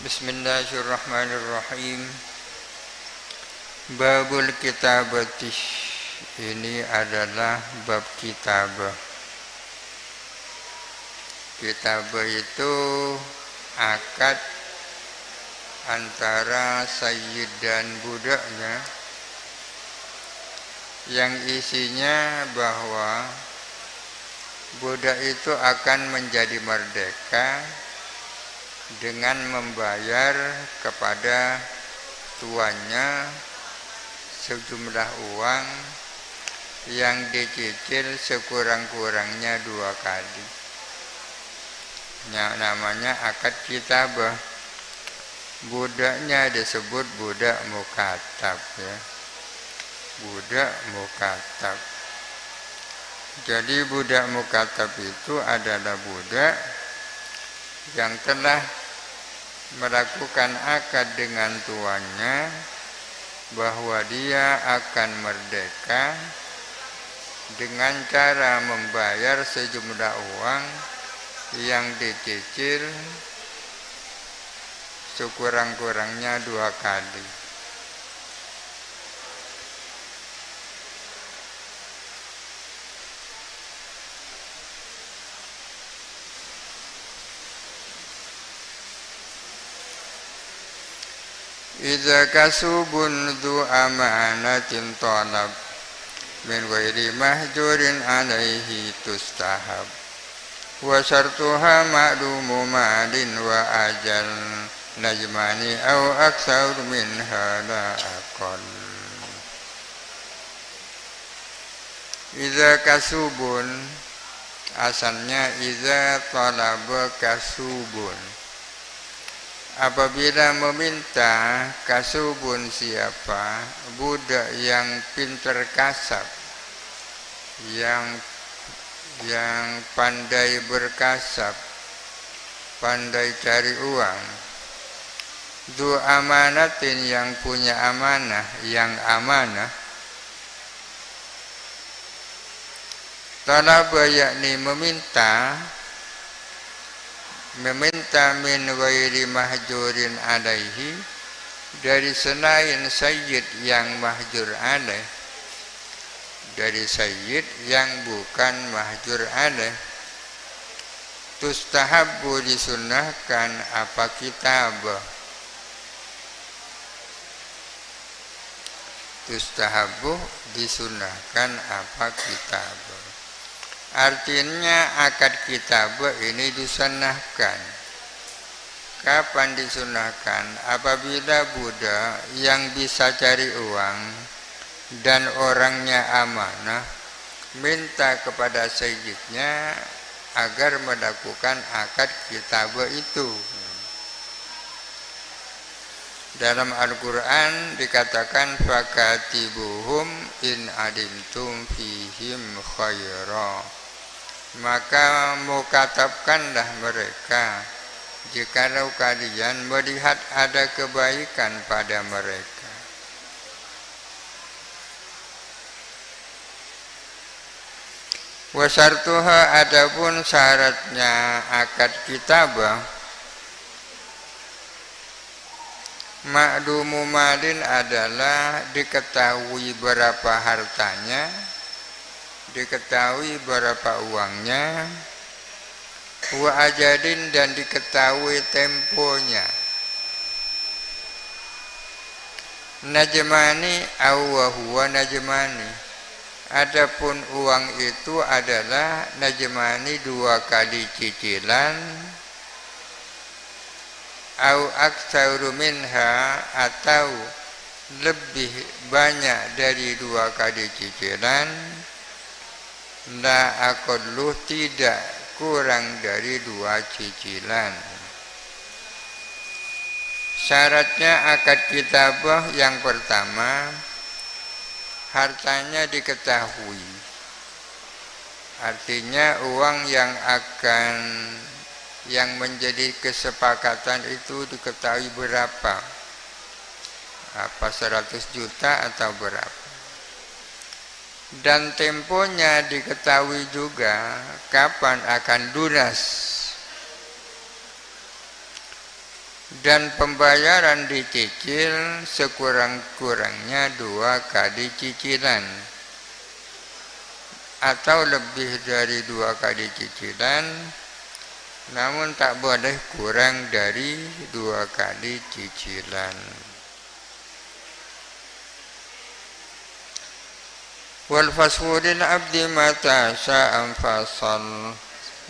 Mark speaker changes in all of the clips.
Speaker 1: Bismillahirrahmanirrahim. Babul kitabati. Ini adalah bab kitabah. Kitabah itu akad antara sayyid dan budaknya, yang isinya bahwa budak itu akan menjadi merdeka dengan membayar kepada tuannya sejumlah uang yang dicicil sekurang-kurangnya 2 kali. Namanya akad kitabah. Budaknya disebut budak mukatab, ya. Budak mukatab. Jadi budak mukatab itu adalah budak yang telah melakukan akad dengan tuannya bahwa dia akan merdeka dengan cara membayar sejumlah uang yang dicicil sekurang-kurangnya 2 kali. Idza kasubun dhu amanatin talab min ghairi mahjurin alaihi tustahab wa syartuha ma'lumu ma'lin wa ajal najmani aw aktsar min hala aqal. Idza kasubun, asalnya idza talaba kasubun. Apabila meminta kasubun siapa? Budak yang pintar kasab, yang pandai berkasab, pandai cari uang. Du amanatin, yang punya amanah, yang amanah. Talaba yakni meminta min ghairi mahjurin alaihi, dari selain sayyid yang mahjur alaih, dari sayyid yang bukan mahjur alaih. Tustahabbu, disunnahkan apa kitabah. Tustahabbu, disunnahkan apa kitabah. Artinya akad kitabah ini disunahkan. Kapan disunahkan? Apabila budak yang bisa cari uang dan orangnya amanah minta kepada sayyidnya agar melakukan akad kitabah itu. Dalam Al-Quran dikatakan fakatibuhum in alimtum fihim khaira, maka mukatabkanlah mereka jikalau kalian melihat ada kebaikan pada mereka. Wa syartuha, adapun syaratnya akad kitabah, ma'lumu malin adalah diketahui berapa hartanya, diketahui berapa uangnya, wa ajalin, dan diketahui temponya. Najmani aw huwa najmani, adapun uang itu adalah najmani 2 kali cicilan, au aktsaru minha, atau lebih banyak dari 2 kali cicilan, la aqallu, tidak kurang dari 2 cicilan. Syaratnya akad kitabah yang pertama, hartanya diketahui. Artinya uang yang menjadi kesepakatan itu diketahui berapa, apa 100 juta atau berapa. Dan temponya diketahui juga kapan akan lunas. dan pembayaran dicicil sekurang-kurangnya 2 kali cicilan atau lebih dari 2 kali cicilan, namun tak boleh kurang dari 2 kali cicilan. Wal fasfu lil abdi mata sya'an fasal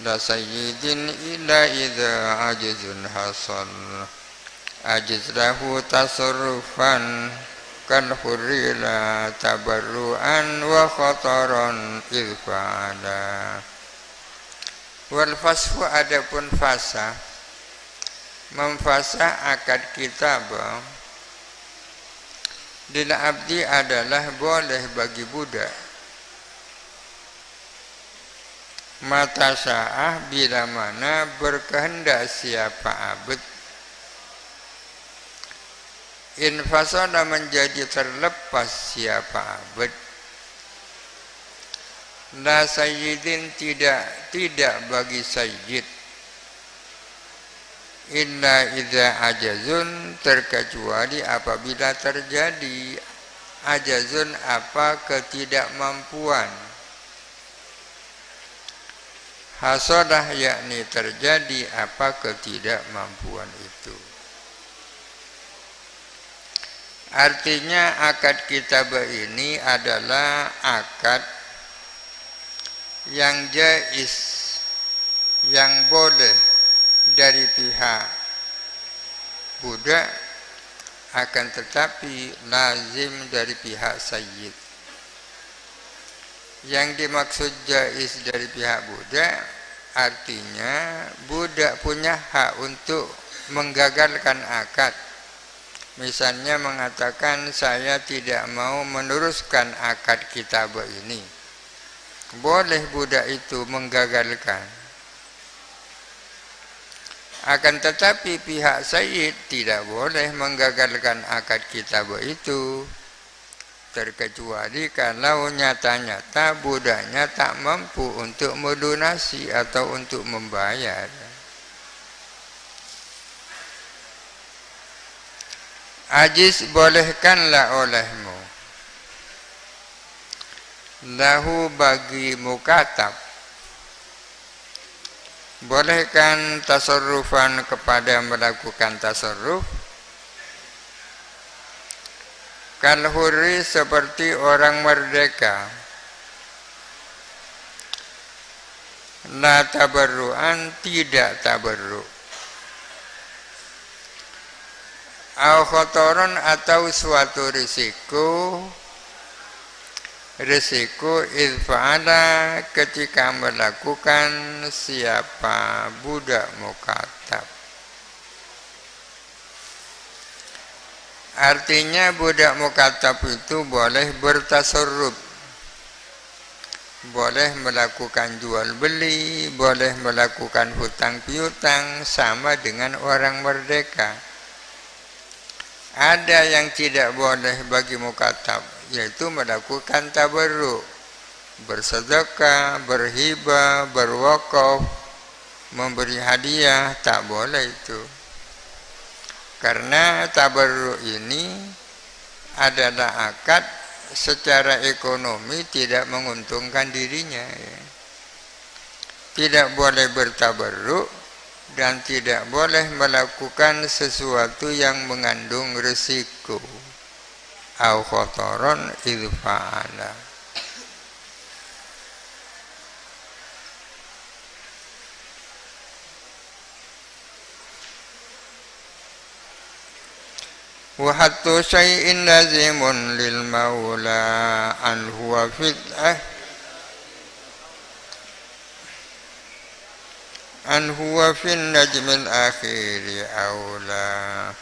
Speaker 1: la sayyidin illa idza ajizun hasal ajiz lahu tasarrufan kal hurri la tabarruan wa khataran idfa'ala. Wal fasfu adapun fasa, memfasah akad kitabah lil abdi adalah boleh bagi budak mata sya'ah bila mana berkehendak siapa abd, infasada menjadi terlepas siapa abd, la sayyidin tidak bagi sayyid, illa idza ajazun terkecuali apabila terjadi ajazun apa ketidakmampuan, hasodah yakni terjadi apa ketidakmampuan itu. Artinya akad kitabah ini adalah akad yang jaiz, yang boleh dari pihak budak, akan tetapi lazim dari pihak sayyid. Yang dimaksud jaiz dari pihak budak artinya budak punya hak untuk menggagalkan akad. Misalnya mengatakan saya tidak mau meneruskan akad kitabah ini, boleh budak itu menggagalkan. Akan tetapi pihak sayyid tidak boleh menggagalkan akad kitabah itu, terkecuali kalau nyata-nyata budaknya tak mampu untuk melunasi atau untuk membayar. Ajiz bolehkanlah olehmu lahu bagi mukatab, bolehkan tasarrufan kepada melakukan tasarruf, kal hurri seperti orang merdeka, la tabarruan tidak tabarru, au khotoron atau suatu risiko idfa'ala ketika melakukan siapa budak mukatab. Artinya budak mukatab itu boleh bertasarruf, boleh melakukan jual beli, boleh melakukan hutang piutang sama dengan orang merdeka. Ada yang tidak boleh bagi mukatab, yaitu melakukan tabarruk, bersedekah, berhibah, berwakaf, memberi hadiah, tak boleh itu. Karena tabarruk ini adalah akad secara ekonomi tidak menguntungkan dirinya. Tidak boleh bertabarruk dan tidak boleh melakukan sesuatu yang mengandung risiko. Au khotoron idfa'ala. Wa hattu syai'in lazimun lil maula an huwa fit'ah an huwa fin najmil akhiri aula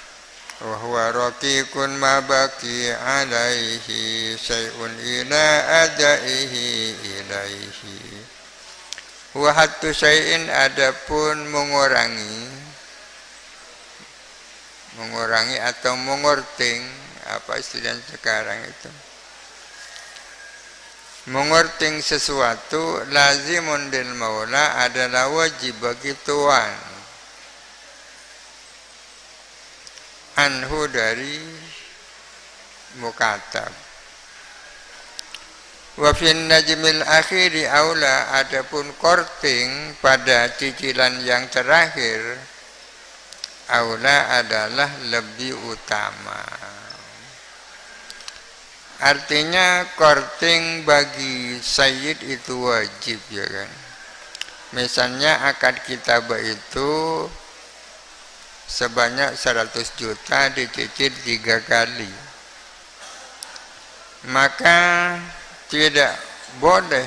Speaker 1: wa huwa raqiqun ma baqi alaihi syai'un ila adaihi ilaihi. Wa hattu syai'in adapun mengurangi atau mengorting, apa istilah sekarang itu, mengorting sesuatu, lazimun lil maula adalah wajib bagi tuan. anhu dari mukatab. Wa fin najmil akhiri aula, adapun korting pada cicilan yang terakhir aula adalah lebih utama. Artinya korting bagi sayyid itu wajib, ya kan. Misalnya akad kitabah itu sebanyak 100 juta dicicil 3 kali, maka tidak boleh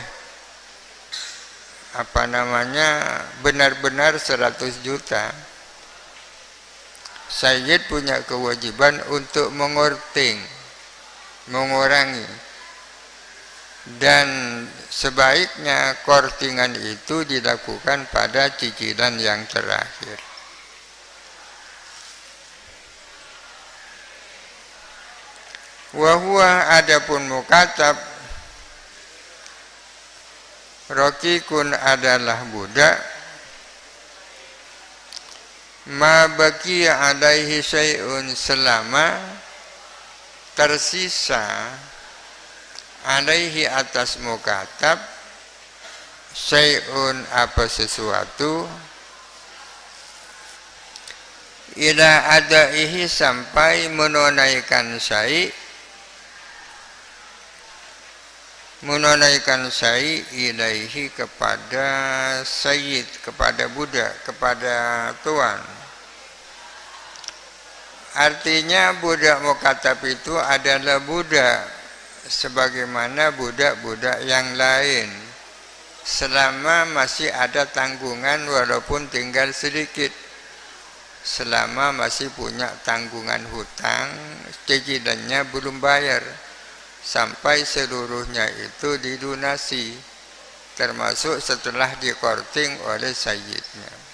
Speaker 1: benar-benar 100 juta. Sayyid punya kewajiban untuk mengorting, mengurangi, dan sebaiknya kortingan itu dilakukan pada cicilan yang terakhir. Wahwa, adapun mukatab, rokikun adalah budak, ma baqiya alaihi syai'un, selama tersisa alaihi atas mukatab syai'un apa sesuatu, ila adaihi sampai menunaikan syai' ilaihi kepada sayyid, kepada budak, kepada tuan. Artinya budak mukatab itu adalah budak sebagaimana budak-budak yang lain, selama masih ada tanggungan walaupun tinggal sedikit, selama masih punya tanggungan hutang, cicilannya belum bayar, sampai seluruhnya itu dilunasi, termasuk setelah dikorting oleh sayyidnya.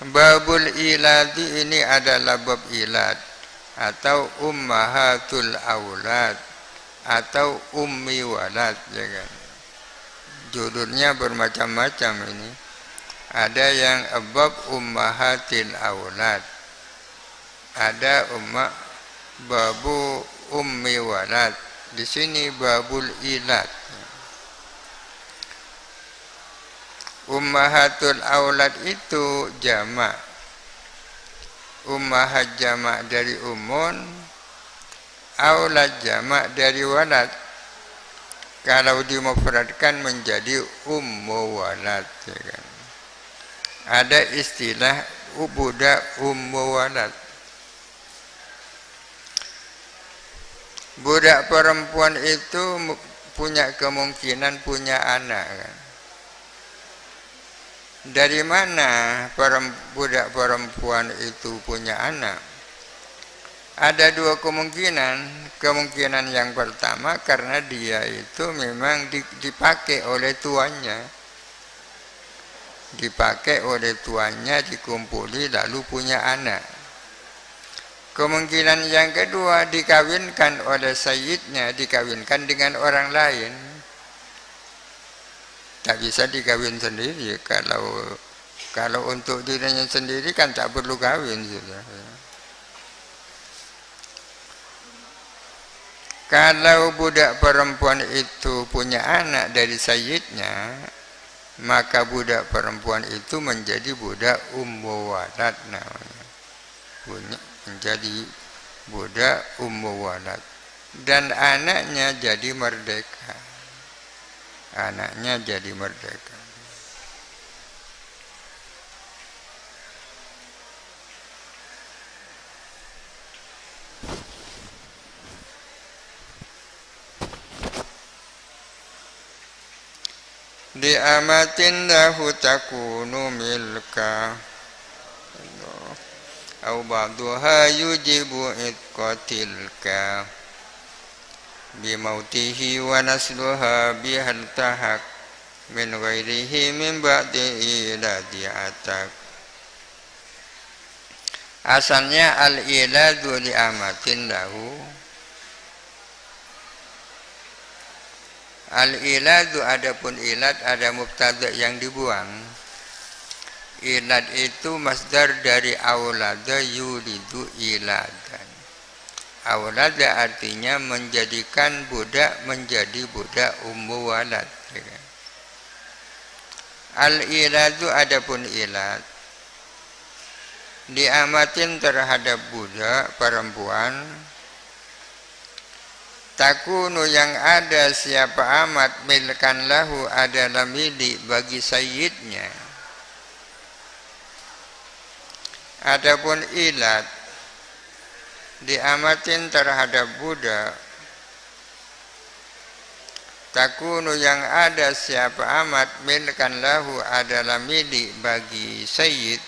Speaker 1: Babul iladi, ini adalah bab ilad atau ummahatul aulad atau ummi walad, ya kan. Judulnya bermacam-macam ini. Ada yang bab ummahatil aulad, ada babu ummi walad. Di sini babul ilad. Ummahatul aulad itu jamak. Ummahat jamak dari umun, aulad jamak dari walad. Kalau dimufradkan menjadi ummu walad, ya kan. Ada istilah budak ummu walad. Budak perempuan itu punya kemungkinan punya anak, kan. Dari mana budak perempuan itu punya anak? Ada dua kemungkinan. Kemungkinan yang pertama, karena dia itu memang dipakai oleh tuannya. Dipakai oleh tuannya, dikumpuli lalu punya anak. Kemungkinan yang kedua, dikawinkan oleh sayyidnya, dikawinkan dengan orang lain. Tak bisa dikawin sendiri. Kalau untuk dirinya sendiri kan tak perlu kawin sudah. Kalau budak perempuan itu punya anak dari sayyidnya, maka budak perempuan itu menjadi budak ummu walad namanya. Menjadi budak ummu walad. Dan anaknya jadi merdeka. Anaknya jadi merdeka. Di amatin lahu takunu milka au ba'duha yujibu itqatilka bimautihi wa nasluha bihal tahak min ghairihi min ba'di iladi atak. Asalnya al-iladu li amatin lahu. Al-iladu, adapun ilad ada mubtada yang dibuang. Ilad itu masdar dari aulada yulidu iladan. Aulada artinya menjadikan budak menjadi budak ummu walad. Al-iladu adapun ilad diamatin terhadap budak perempuan, takunu yang ada siapa amat milkan lahu adalah milik bagi sayyidnya. Adapun ilad diamatin terhadap budak, takunu yang ada siapa amat milkan lahu adalah milik bagi sayyid,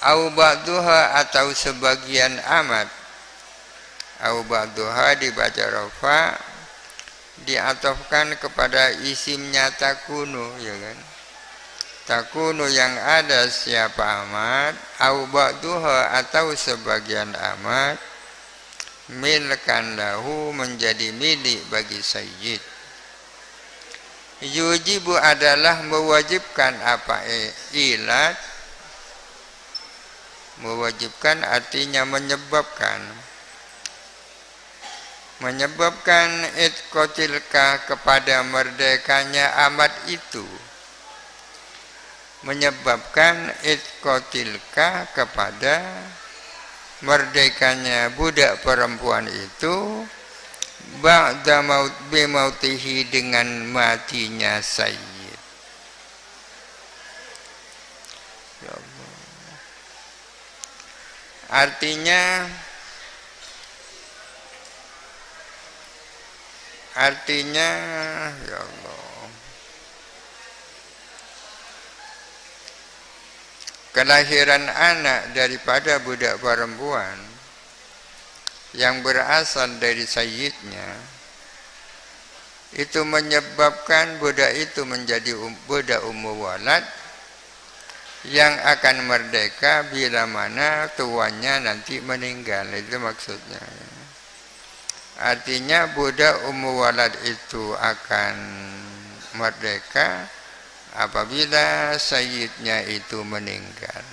Speaker 1: au ba'duha atau sebagian amat. Au ba'duha dibaca rafa, diatofkan kepada isimnya takunu, ya kan? Takunu yang ada siapa amat, au ba'duha atau sebagian amat, milkan lahu menjadi milik bagi sayyid. Yujibu adalah mewajibkan apa ilad, mewajibkan artinya menyebabkan itqotilka kepada merdekanya amat itu, menyebabkan itqotilka kepada merdekanya budak perempuan itu ba'da mautihi dengan matinya sayyid. Ya Allah. Artinya ya Allah, kelahiran anak daripada budak perempuan yang berasal dari sayyidnya itu menyebabkan budak itu menjadi budak ummu walad yang akan merdeka bila mana tuannya nanti meninggal. Itu maksudnya. Artinya budak ummu walad itu akan merdeka apabila sayyidnya itu meninggal.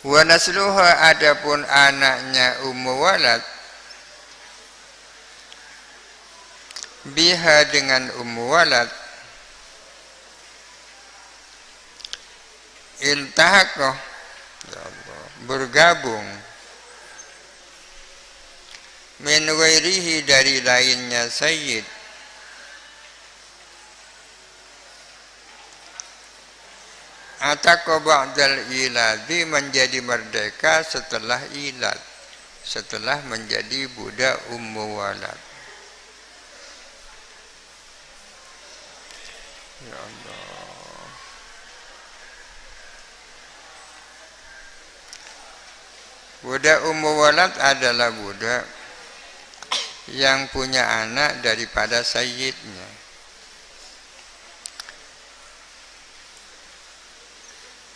Speaker 1: Wa nasluha adapun anaknya ummu walad biha dengan ummu walad iltahaqah, ya Allah, bergabung min ghairihi dari lainnya sayyid, ataqo ba'dal iladi menjadi merdeka setelah ilad, setelah menjadi budak ummu walad. Ya Allah. Budak ummu walad adalah budak yang punya anak daripada sayyidnya.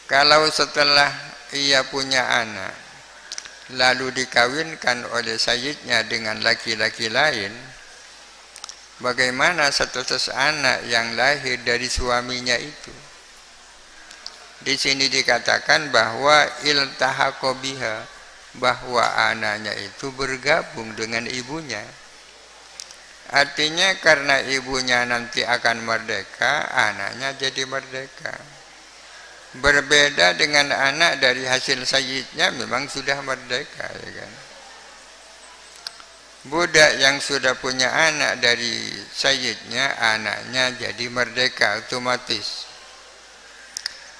Speaker 1: Kalau setelah ia punya anak lalu dikawinkan oleh sayyidnya dengan laki-laki lain, bagaimana status anak yang lahir dari suaminya itu? Di sini dikatakan bahwa iltahaqo biha, bahwa anaknya itu bergabung dengan ibunya. Artinya karena ibunya nanti akan merdeka, anaknya jadi merdeka. Berbeda dengan anak dari hasil sayyidnya memang sudah merdeka, ya kan? Budak yang sudah punya anak dari sayyidnya, anaknya jadi merdeka otomatis.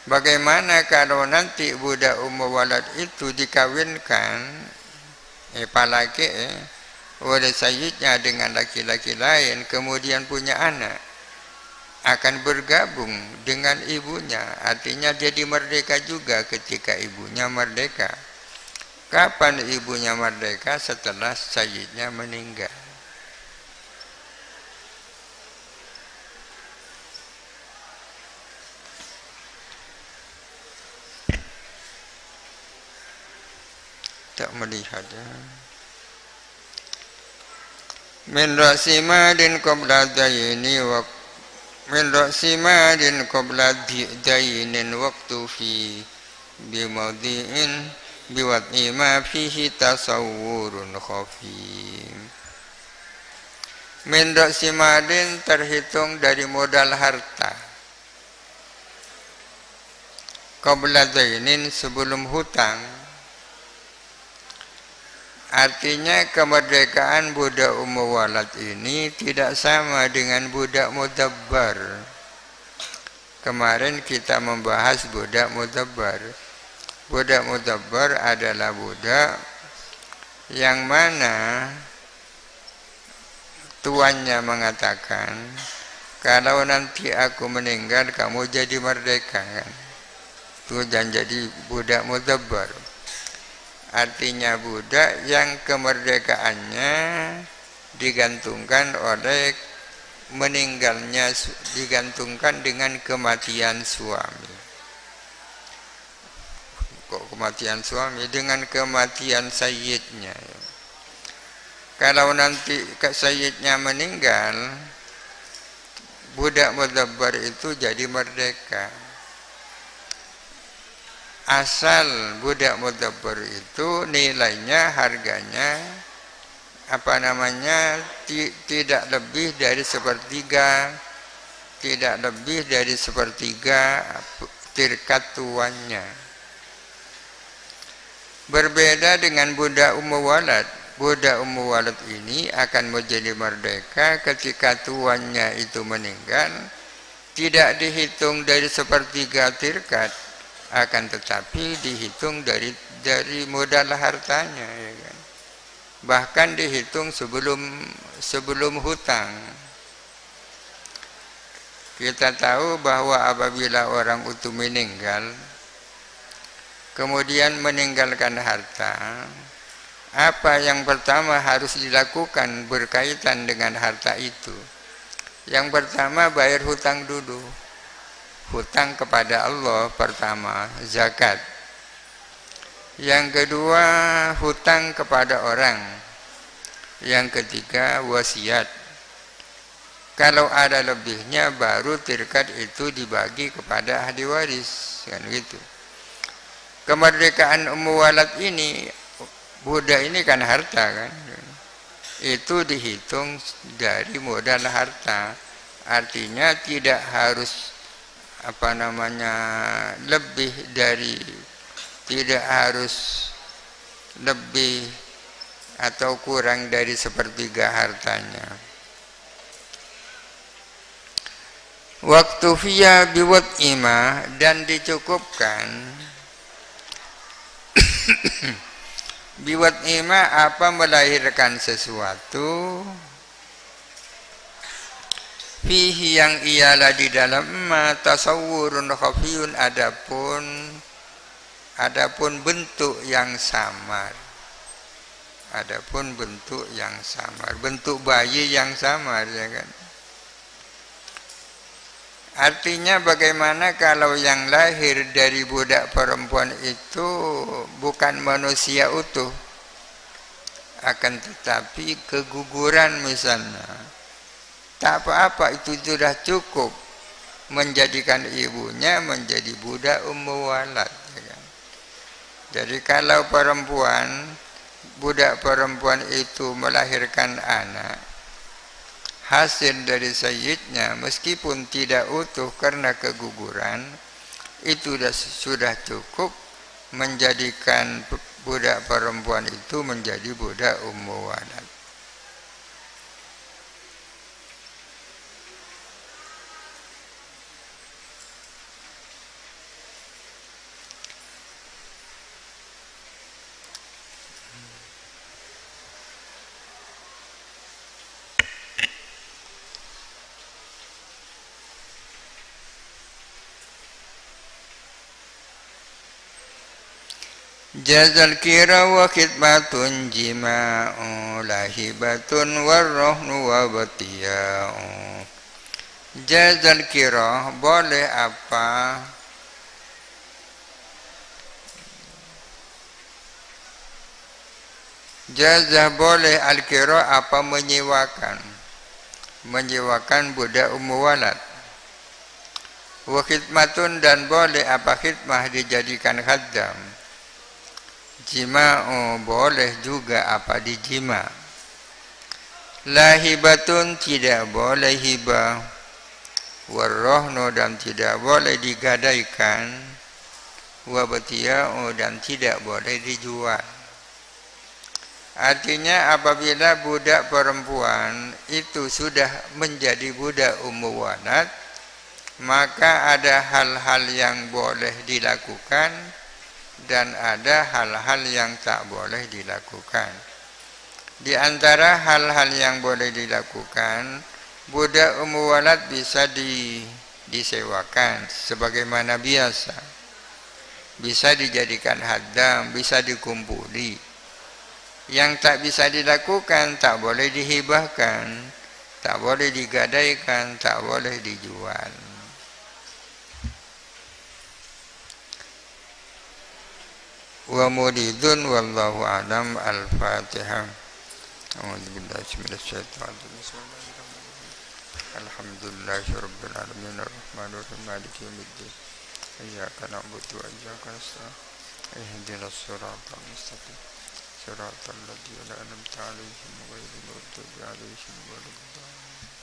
Speaker 1: Bagaimana kalau nanti budak ummu walad itu dikawinkan oleh sayyidnya dengan laki-laki lain, kemudian punya anak, akan bergabung dengan ibunya, artinya jadi merdeka juga ketika ibunya merdeka. Kapan ibunya merdeka? Setelah sayyidnya meninggal. Tak melihat ya. Min rasimadin qabla dayni wa min ra'si malin qabla dainin waqtu fi bimawdi'in biwad'i ma fihi tasawwurun khafi. Min ra'si malin terhitung dari modal harta qabla dainin sebelum hutang. Artinya kemerdekaan budak walad ini tidak sama dengan budak mudabbar. Kemarin kita membahas budak mudabbar. Budak mudabbar adalah budak yang mana tuannya mengatakan, kalau nanti aku meninggal kamu jadi merdeka kan. Itu dan jadi budak mudabbar. Artinya budak yang kemerdekaannya digantungkan oleh meninggalnya, digantungkan dengan kematian suami. Kok kematian suami? Dengan kematian sayyidnya. Kalau nanti sayyidnya meninggal, budak mudabbar itu jadi merdeka. Asal budak mudabbar itu nilainya, harganya tidak lebih dari sepertiga, tirkat tuannya. Berbeda dengan budak walad. Budak walad ini akan menjadi merdeka ketika tuannya itu meninggal, tidak dihitung dari sepertiga tirkat, akan tetapi dihitung dari modal hartanya, ya kan? Bahkan dihitung sebelum hutang. Kita tahu bahwa apabila orang itu meninggal, kemudian meninggalkan harta, apa yang pertama harus dilakukan berkaitan dengan harta itu? Yang pertama bayar hutang dulu. Hutang kepada Allah pertama, zakat. Yang kedua, hutang kepada orang. Yang ketiga, wasiat. Kalau ada lebihnya, baru tirkat itu dibagi kepada ahli waris, kan gitu. Kemerdekaan walad ini, budak ini kan harta kan, itu dihitung dari modal harta. Artinya tidak harus tidak harus lebih atau kurang dari sepertiga hartanya. Waktu fiya biwat ima, dan dicukupkan biwat ima apa melahirkan sesuatu fihi yang ialah di dalam ma tasawwurun khafiyun, adapun bentuk yang samar. Adapun bentuk yang samar, bentuk bayi yang samar, ya kan? Artinya bagaimana kalau yang lahir dari budak perempuan itu bukan manusia utuh, akan tetapi keguguran misalnya, tak apa-apa, itu sudah cukup menjadikan ibunya menjadi budak walad, ya kan? Jadi kalau budak perempuan itu melahirkan anak hasil dari sayyidnya, meskipun tidak utuh karena keguguran, itu sudah cukup menjadikan budak perempuan itu menjadi budak walad. Jazal kira wa khidmatun jima'u lahibatun warrohnu wa batiya'u. Jazal kira boleh apa? Jazah boleh al-kira apa menyewakan budak walad. Wa khidmatun, dan boleh apa khidmah dijadikan khaddam. Jima'u, boleh juga apa dijima. La hibatun, tidak boleh hibah. Warrohno, dan tidak boleh digadaikan. Wabatiya'u, dan tidak boleh dijual. Artinya apabila budak perempuan itu sudah menjadi budak ummu walad, maka ada hal-hal yang boleh dilakukan dan ada hal-hal yang tak boleh dilakukan. Di antara hal-hal yang boleh dilakukan, budak ummu walad bisa disewakan sebagaimana biasa. Bisa dijadikan haddam, bisa dikumpuli. Yang tak bisa dilakukan, tak boleh dihibahkan, tak boleh digadaikan, tak boleh dijual. Wa muridun wallahu alam. Al-Fatihah. A'udzubillahi minasyaitonir rajim. Alhamdulillahirabbil alamin arrahmanir rahim maliki yaumiddin. Iyyaka na'budu wa iyyaka nasta'in. Ihdinas siratal mustaqim. Siratal ladzina an'amta 'alaihim ghairil maghdubi 'alaihim waladdallin.